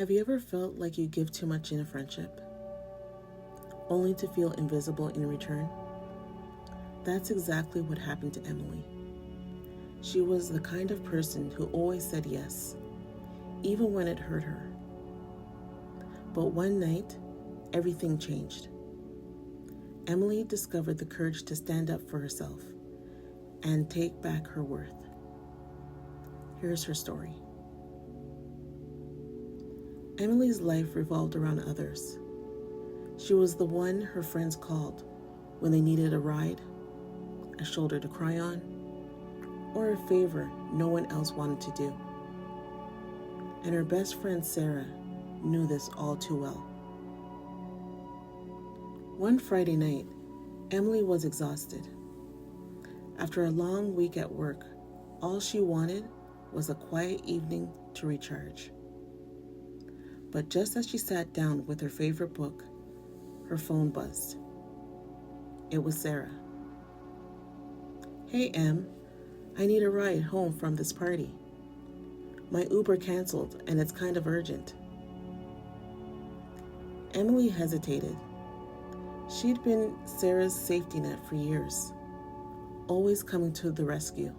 Have you ever felt like you give too much in a friendship, only to feel invisible in return? That's exactly what happened to Emily. She was the kind of person who always said yes, even when it hurt her. But one night, everything changed. Emily discovered the courage to stand up for herself and take back her worth. Here's her story. Emily's life revolved around others. She was the one her friends called when they needed a ride, a shoulder to cry on, or a favor no one else wanted to do. And her best friend Sarah knew this all too well. One Friday night, Emily was exhausted. After a long week at work, all she wanted was a quiet evening to recharge. But just as she sat down with her favorite book, her phone buzzed. It was Sarah. "Hey, Em, I need a ride home from this party. My Uber canceled and it's kind of urgent." Emily hesitated. She'd been Sarah's safety net for years, always coming to the rescue.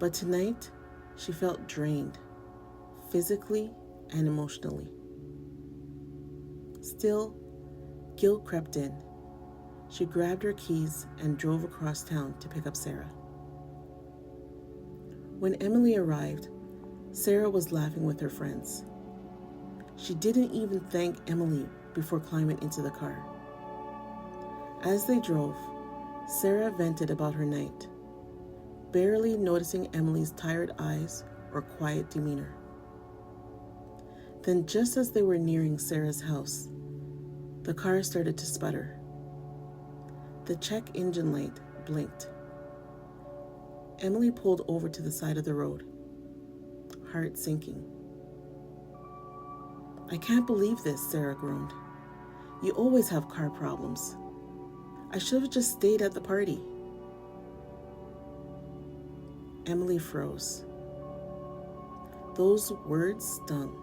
But tonight, she felt drained, physically and emotionally. Still, guilt crept in. She grabbed her keys and drove across town to pick up Sarah. When Emily arrived, Sarah was laughing with her friends. She didn't even thank Emily before climbing into the car. As they drove, Sarah vented about her night, barely noticing Emily's tired eyes or quiet demeanor. Then, just as they were nearing Sarah's house, the car started to sputter. The check engine light blinked. Emily pulled over to the side of the road, heart sinking. "I can't believe this," Sarah groaned. "You always have car problems. I should have just stayed at the party." Emily froze. Those words stung.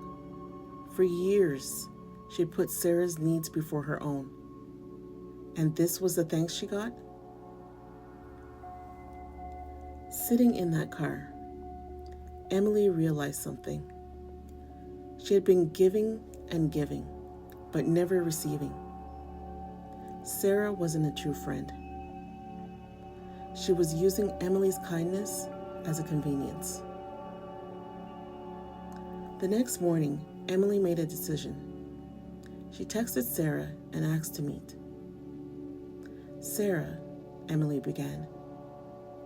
For years, she'd put Sarah's needs before her own. And this was the thanks she got? Sitting in that car, Emily realized something. She had been giving and giving, but never receiving. Sarah wasn't a true friend. She was using Emily's kindness as a convenience. The next morning, Emily made a decision. She texted Sarah and asked to meet. "Sarah," Emily began,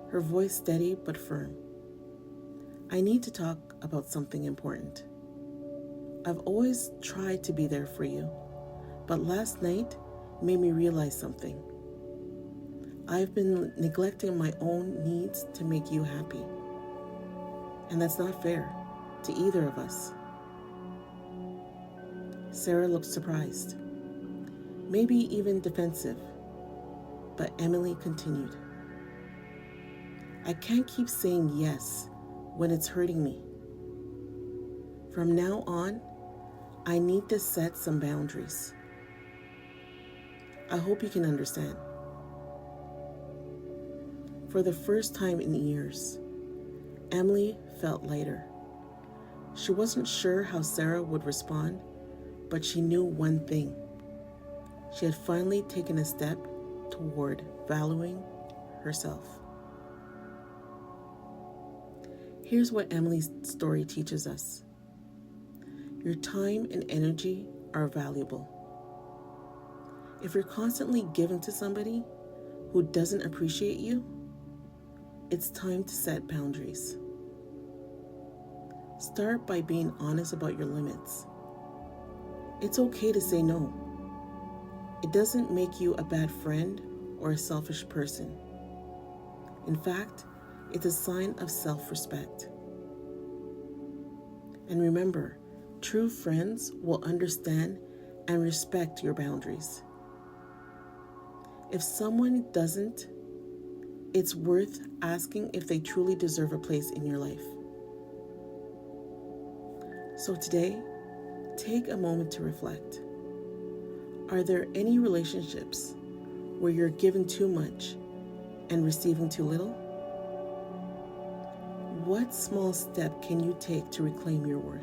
her voice steady but firm, "I need to talk about something important. I've always tried to be there for you, but last night made me realize something. I've been neglecting my own needs to make you happy. And that's not fair to either of us." Sarah looked surprised, maybe even defensive, but Emily continued. "I can't keep saying yes when it's hurting me. From now on, I need to set some boundaries. I hope you can understand." For the first time in years, Emily felt lighter. She wasn't sure how Sarah would respond, but she knew one thing. She had finally taken a step toward valuing herself. Here's what Emily's story teaches us. Your time and energy are valuable. If you're constantly giving to somebody who doesn't appreciate you, it's time to set boundaries. Start by being honest about your limits. It's okay to say no. It doesn't make you a bad friend or a selfish person. In fact, it's a sign of self-respect. And remember, true friends will understand and respect your boundaries. If someone doesn't, it's worth asking if they truly deserve a place in your life. So today, Take a moment to reflect. Are there any relationships where you're giving too much and receiving too little? What small step can you take to reclaim your worth?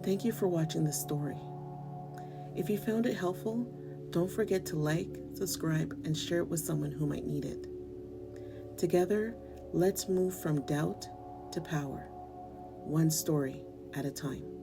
Thank you for watching this story. If you found it helpful, don't forget to like, subscribe, and share it with someone who might need it. Together, let's move from doubt to power, one story at a time.